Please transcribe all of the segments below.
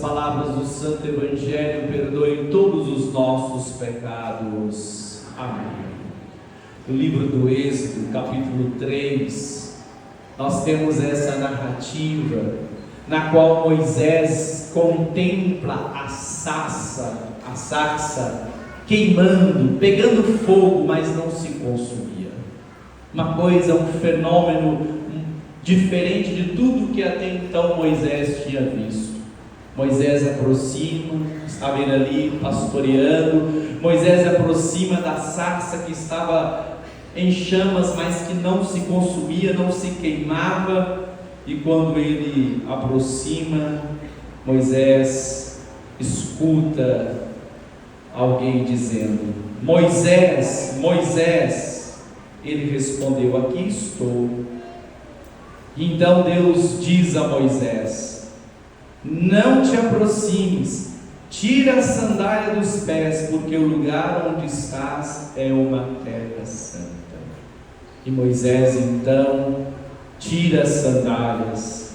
palavras do Santo Evangelho perdoem todos os nossos pecados. Amém. No livro do Êxodo, capítulo 3, nós temos essa narrativa na qual Moisés contempla a sarça queimando, pegando fogo, mas não se consumia. Uma coisa, um fenômeno diferente de tudo que até então Moisés tinha visto. Moisés aproxima, estava ele ali pastoreando. Moisés aproxima da sarça que estava em chamas, mas que não se consumia, não se queimava. E quando ele aproxima, Moisés escuta alguém dizendo: Moisés, Moisés. Ele respondeu: aqui estou. Então Deus diz a Moisés: não te aproximes, tira a sandália dos pés, porque o lugar onde estás é uma terra santa. E Moisés então tira as sandálias.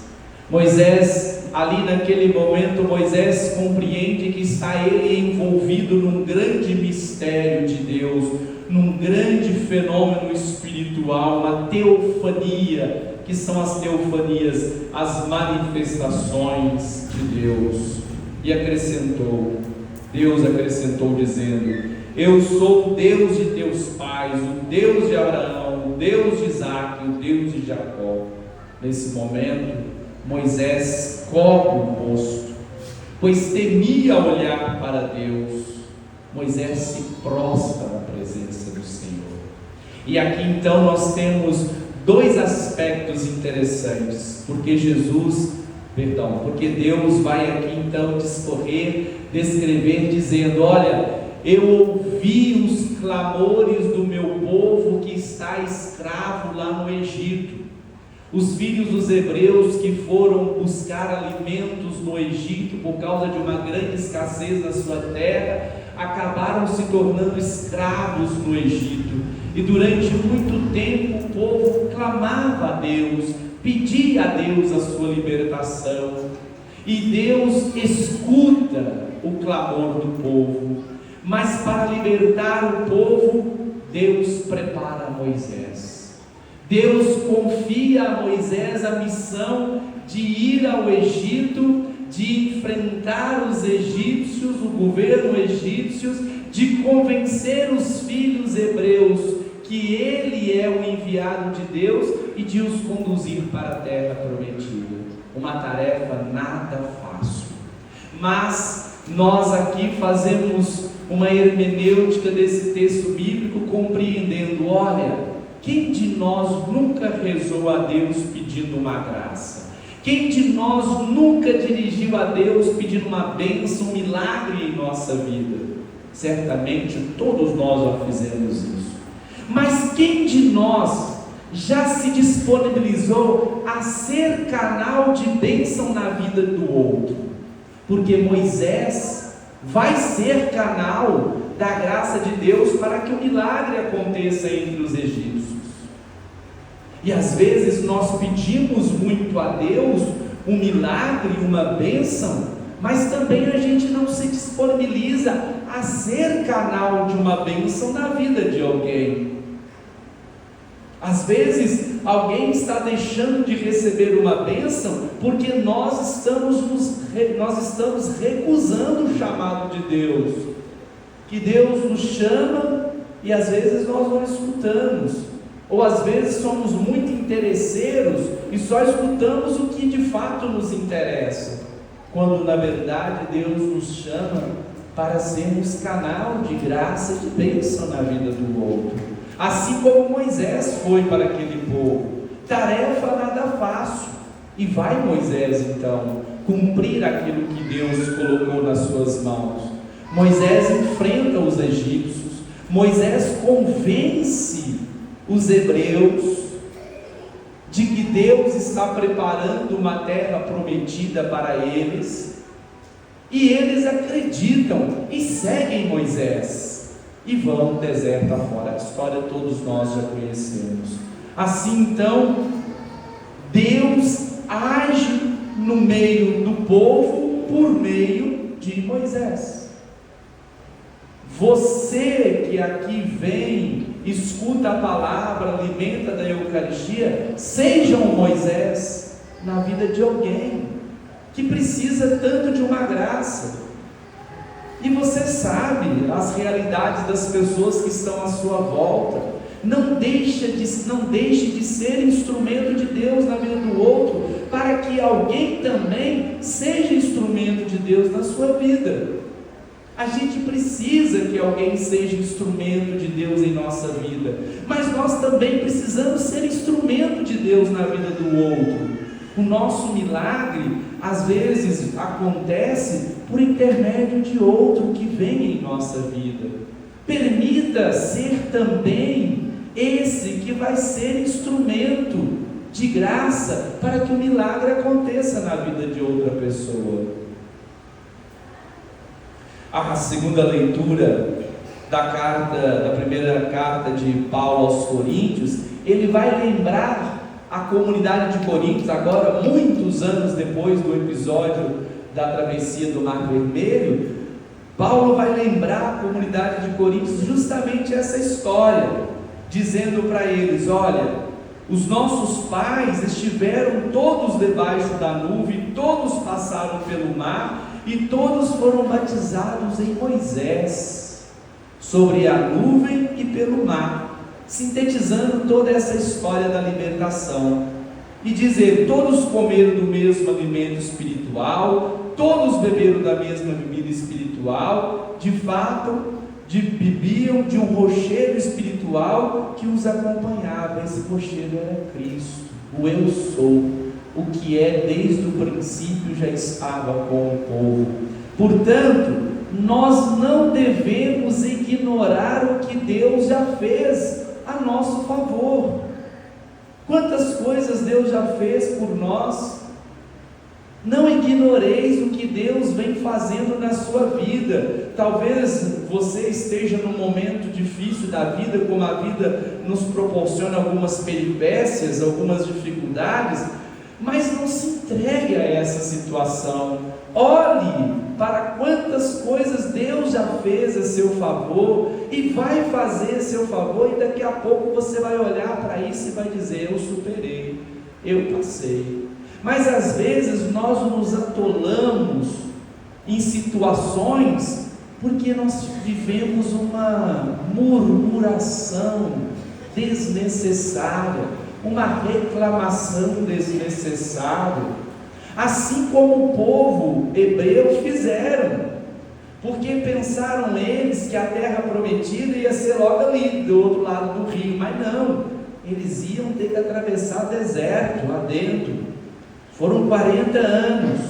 Moisés, ali naquele momento, Moisés compreende que está ele envolvido num grande mistério de Deus, num grande fenômeno espiritual, uma teofania, que são as teofanias, as manifestações de Deus. E Deus acrescentou dizendo: eu sou o Deus de teus pais, o Deus de Abraão, o Deus de Isaque, o Deus de Jacó. Nesse momento, Moisés cobre o rosto, pois temia olhar para Deus. Moisés se prostra na presença do Senhor. E aqui então nós temos dois aspectos interessantes, porque Deus vai aqui então descrever dizendo: olha, eu ouvi os clamores do meu povo que está escravo lá no Egito. Os filhos dos hebreus que foram buscar alimentos no Egito por causa de uma grande escassez na sua terra, acabaram se tornando escravos no Egito. E durante muito tempo o povo clamava a Deus, pedia a Deus a sua libertação. E Deus escuta o clamor do povo. Mas para libertar o povo, Deus prepara Moisés. Deus confia a Moisés a missão de ir ao Egito, de enfrentar os egípcios, o governo egípcio, de convencer os filhos hebreus que ele é o enviado de Deus e de os conduzir para a terra prometida. Uma tarefa nada fácil. Mas nós aqui fazemos uma hermenêutica desse texto bíblico, compreendendo: olha, quem de nós nunca rezou a Deus pedindo uma graça? Quem de nós nunca dirigiu a Deus pedindo uma bênção, um milagre em nossa vida? Certamente todos nós já fizemos isso. Mas quem de nós já se disponibilizou a ser canal de bênção na vida do outro? Porque Moisés vai ser canal da graça de Deus para que o milagre aconteça entre os egípcios. E às vezes nós pedimos muito a Deus um milagre, uma bênção, mas também a gente não se disponibiliza a ser canal de uma bênção na vida de alguém. Às vezes alguém está deixando de receber uma bênção porque nós estamos recusando o chamado de Deus. Que Deus nos chama e às vezes nós não escutamos, ou às vezes somos muito interesseiros e só escutamos o que de fato nos interessa, quando na verdade Deus nos chama para sermos canal de graça e de bênção na vida do outro, assim como Moisés foi para aquele povo. Tarefa nada fácil, e vai Moisés então cumprir aquilo que Deus colocou nas suas mãos. Moisés enfrenta os egípcios, Moisés convence os hebreus de que Deus está preparando uma terra prometida para eles, e eles acreditam e seguem Moisés e vão no deserto afora. A história todos nós já conhecemos. Assim então Deus age no meio do povo por meio de Moisés. Você que aqui vem, escuta a palavra, alimenta da Eucaristia, seja um Moisés na vida de alguém que precisa tanto de uma graça. E você sabe as realidades das pessoas que estão à sua volta. Não deixe de ser instrumento de Deus na vida do outro, para que alguém também seja instrumento de Deus na sua vida. A gente precisa que alguém seja instrumento de Deus em nossa vida, mas nós também precisamos ser instrumento de Deus na vida do outro. O nosso milagre, às vezes, acontece por intermédio de outro que vem em nossa vida. Permita ser também esse que vai ser instrumento de graça para que o milagre aconteça na vida de outra pessoa. A segunda leitura da primeira carta de Paulo aos Coríntios, ele vai lembrar a comunidade de Coríntios, agora muitos anos depois do episódio da travessia do Mar Vermelho. Paulo vai lembrar a comunidade de Coríntios justamente essa história, dizendo para eles: olha, os nossos pais estiveram todos debaixo da nuvem, todos passaram pelo mar e todos foram batizados em Moisés, sobre a nuvem e pelo mar, sintetizando toda essa história da libertação. E dizer: todos comeram do mesmo alimento espiritual, todos beberam da mesma bebida espiritual, de fato, bebiam de um rochedo espiritual que os acompanhava. Esse rochedo era Cristo, o Eu Sou, o que é desde o princípio já estava com o povo. Portanto, nós não devemos ignorar o que Deus já fez a nosso favor. Quantas coisas Deus já fez por nós. Não ignoreis o que Deus vem fazendo na sua vida. Talvez você esteja num momento difícil da vida, como a vida nos proporciona algumas peripécias, algumas dificuldades, mas não se entregue a essa situação. Olhe para quantas coisas Deus já fez a seu favor e vai fazer a seu favor, e daqui a pouco você vai olhar para isso e vai dizer: eu superei, eu passei. Mas às vezes nós nos atolamos em situações porque nós vivemos uma murmuração desnecessária, uma reclamação desnecessária, assim como o povo hebreu fizeram, porque pensaram eles que a terra prometida ia ser logo ali do outro lado do rio, mas não, eles iam ter que atravessar deserto lá dentro. Foram 40 anos.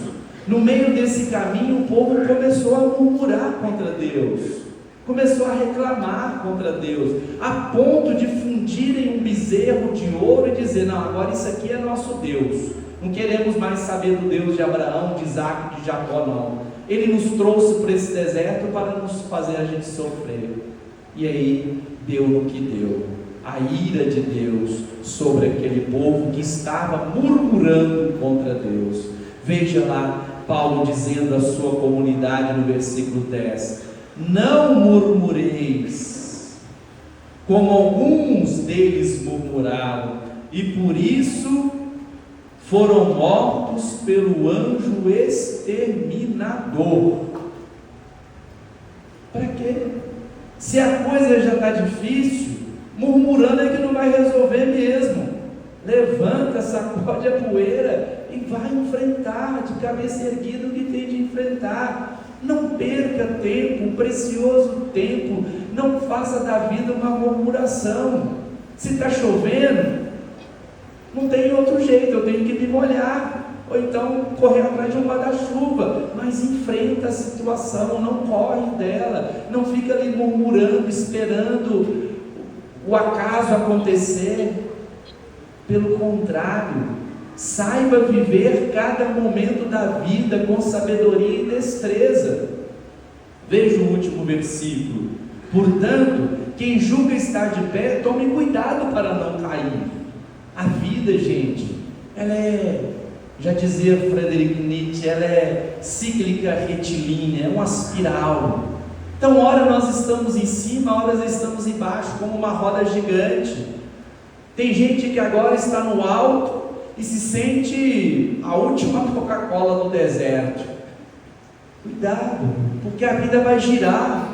No meio desse caminho, o povo começou a murmurar contra Deus, começou a reclamar contra Deus, a ponto de fundirem um bezerro de ouro e dizer: não, agora isso aqui é nosso Deus, não queremos mais saber do Deus de Abraão, de Isaac, de Jacó, não. Ele nos trouxe para esse deserto para nos fazer a gente sofrer. E aí deu no que deu, a ira de Deus sobre aquele povo que estava murmurando contra Deus. Veja lá Paulo dizendo à sua comunidade no versículo 10: não murmureis, como alguns deles murmuraram, e por isso foram mortos pelo anjo exterminador. Para quê? Se a coisa já está difícil, murmurando é que não vai resolver mesmo. Levanta, sacode a poeira e vai enfrentar de cabeça erguida o que tem de enfrentar. Não perca tempo, um precioso tempo. Não faça da vida uma murmuração. Se está chovendo, não tem outro jeito, eu tenho que me molhar, ou então correr atrás de um guarda-chuva, mas enfrenta a situação, não corre dela, não fica ali murmurando, esperando o acaso acontecer. Pelo contrário, saiba viver cada momento da vida com sabedoria e destreza. Veja o último versículo: portanto, quem julga estar de pé, tome cuidado para não cair. A vida, gente, ela é Já dizia Friedrich Nietzsche, ela é cíclica retilínea, é uma espiral. Então, ora nós estamos em cima, ora nós estamos embaixo, como uma roda gigante. Tem gente que agora está no alto e se sente a última Coca-Cola do deserto. Cuidado, porque a vida vai girar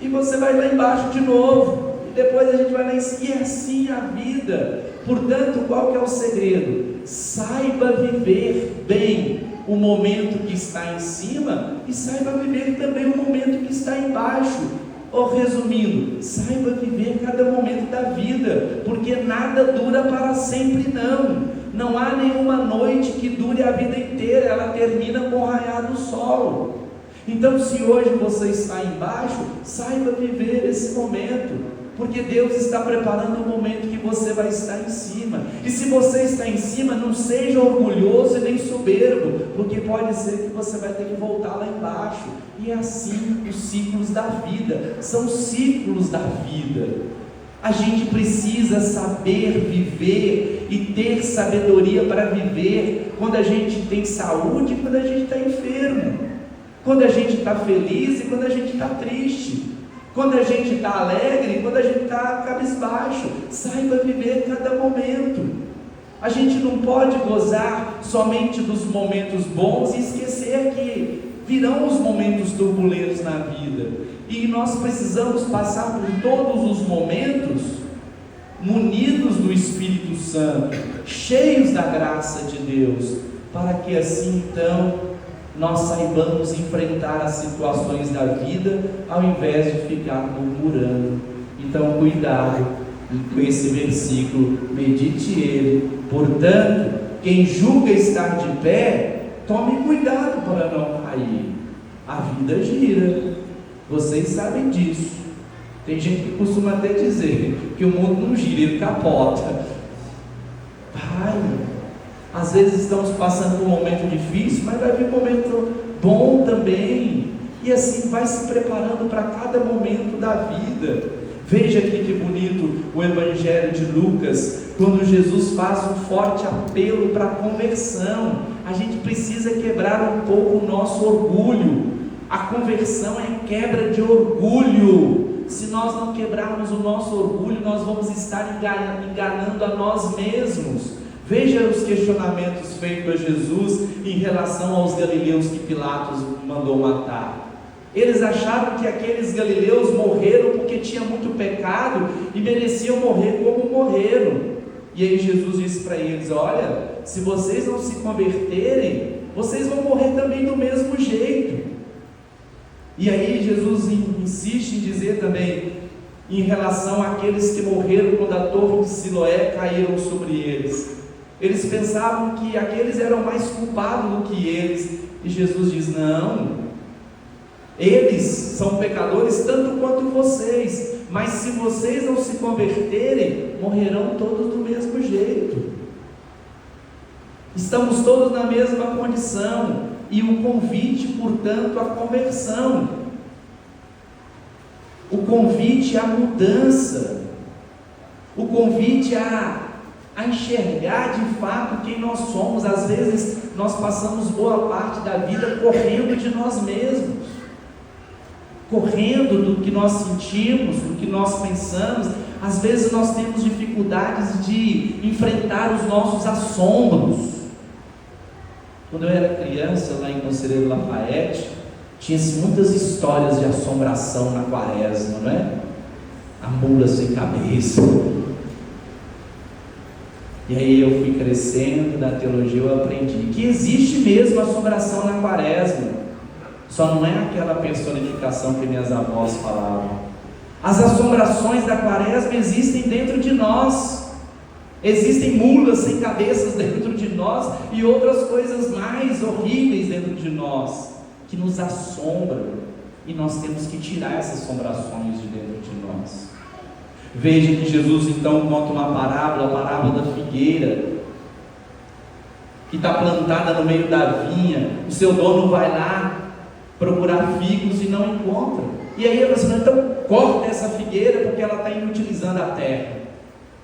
e você vai lá embaixo de novo, e depois a gente vai lá em cima, e é assim a vida. Portanto, qual que é o segredo? Saiba viver bem o momento que está em cima e saiba viver também o momento que está embaixo. Ou resumindo, saiba viver cada momento da vida, porque nada dura para sempre não há nenhuma noite que dure a vida inteira, ela termina com o raiar do sol. Então, se hoje você está embaixo, saiba viver esse momento, porque Deus está preparando o momento que você vai estar em cima. E se você está em cima, não seja orgulhoso e nem soberbo, porque pode ser que você vai ter que voltar lá embaixo. E é assim os ciclos da vida, são ciclos da vida. A gente precisa saber viver e ter sabedoria para viver quando a gente tem saúde e quando a gente está enfermo, quando a gente está feliz e quando a gente está triste, quando a gente está alegre e quando a gente está cabisbaixo. Saiba viver cada momento. A gente não pode gozar somente dos momentos bons e esquecer que virão os momentos turbulentos na vida, e nós precisamos passar por todos os momentos munidos do Espírito Santo, cheios da graça de Deus, para que assim então nós saibamos enfrentar as situações da vida, ao invés de ficar murmurando. Então, cuidado com esse versículo, medite ele. Portanto, quem julga estar de pé, tome cuidado para não cair. A vida gira, vocês sabem disso. Tem gente que costuma até dizer que o mundo não gira, ele capota. Vai. Às vezes estamos passando por um momento difícil, mas vai vir um momento bom também. E assim vai se preparando para cada momento da vida. Veja aqui que bonito o Evangelho de Lucas, quando Jesus faz um forte apelo para a conversão. A gente precisa quebrar um pouco o nosso orgulho. A conversão é quebra de orgulho. Se nós não quebrarmos o nosso orgulho, nós vamos estar enganando a nós mesmos. Veja os questionamentos feitos a Jesus em relação aos galileus que Pilatos mandou matar. Eles achavam que aqueles galileus morreram porque tinham muito pecado e mereciam morrer como morreram. E aí Jesus disse para eles: olha, se vocês não se converterem, vocês vão morrer também do mesmo jeito. E aí Jesus insiste em dizer também em relação àqueles que morreram quando a torre de Siloé caíram sobre eles. Eles pensavam que aqueles eram mais culpados do que eles, e Jesus diz: não, eles são pecadores tanto quanto vocês, mas se vocês não se converterem, morrerão todos do mesmo jeito. Estamos todos na mesma condição, e o convite, portanto, à conversão, o convite à mudança, o convite a enxergar de fato quem nós somos. Às vezes nós passamos boa parte da vida correndo de nós mesmos, correndo do que nós sentimos, do que nós pensamos. Às vezes nós temos dificuldades de enfrentar os nossos assombros. Quando eu era criança, lá em Conselheiro Lafayette, tinha-se muitas histórias de assombração na quaresma, não é? A mula sem cabeça. E aí eu fui crescendo na teologia, eu aprendi que existe mesmo assombração na quaresma, só não é aquela personificação que minhas avós falavam. As assombrações da quaresma existem dentro de nós. Existem mulas sem cabeças dentro de nós e outras coisas mais horríveis dentro de nós, que nos assombram, e nós temos que tirar essas assombrações de dentro de nós. Veja que Jesus então conta uma parábola, a parábola da figueira, que está plantada no meio da vinha. O seu dono vai lá procurar figos e não encontra, e aí ele fala: então corta essa figueira porque ela está inutilizando a terra.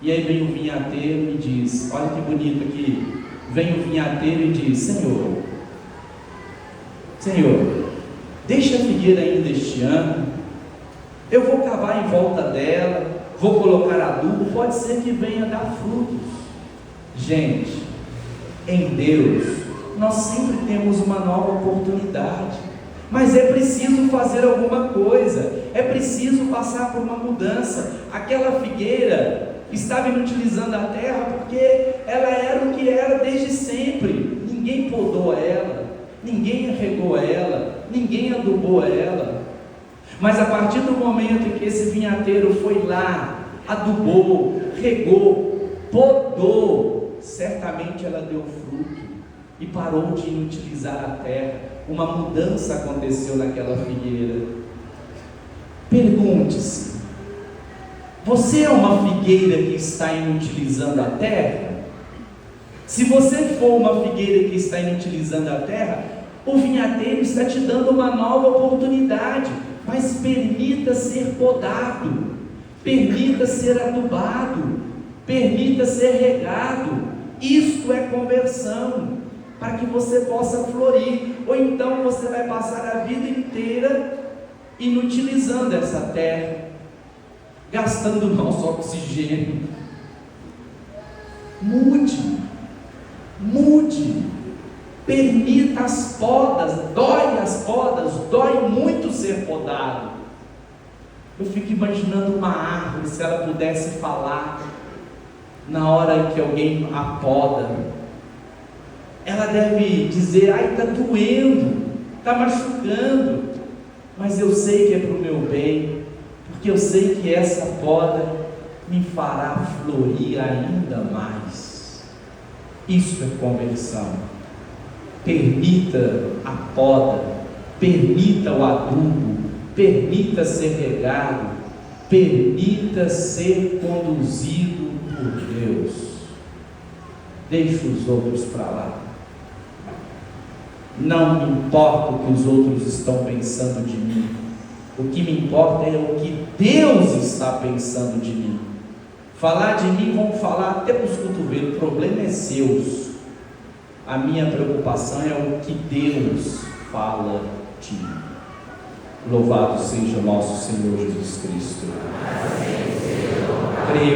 E aí vem o vinhateiro e diz: olha que bonito aqui, vem o vinhateiro e diz: Senhor, deixa a figueira ainda este ano, eu vou cavar em volta dela, vou colocar adubo, pode ser que venha dar frutos. Gente, em Deus, nós sempre temos uma nova oportunidade, mas é preciso fazer alguma coisa, é preciso passar por uma mudança. Aquela figueira estava inutilizando a terra porque ela era o que era desde sempre. Ninguém podou ela, ninguém regou ela, ninguém adubou ela. Mas a partir do momento em que esse vinhateiro foi lá, adubou, regou, podou, certamente ela deu fruto e parou de inutilizar a terra. Uma mudança aconteceu naquela figueira. Pergunte-se: você é uma figueira que está inutilizando a terra? Se você for uma figueira que está inutilizando a terra, o vinhateiro está te dando uma nova oportunidade, mas permita ser podado, permita ser adubado, permita ser regado. Isto é conversão, para que você possa florir. Ou então você vai passar a vida inteira inutilizando essa terra, gastando o nosso oxigênio. Mude, permita as podas, dói muito ser podado. Eu fico imaginando uma árvore, se ela pudesse falar na hora que alguém a poda, ela deve dizer: ai, está doendo, está machucando, mas eu sei que é para o meu bem, porque eu sei que essa poda me fará florir ainda mais. Isso é conversão. Permita a poda, permita o adubo, permita ser regado, permita ser conduzido por Deus. Deixe os outros para lá. Não me importa o que os outros estão pensando de mim. O que me importa é o que Deus está pensando de mim. Falar de mim, vão falar até para os cotovelos, o problema é seu. A minha preocupação é o que Deus fala de mim. Louvado seja nosso Senhor Jesus Cristo. Creio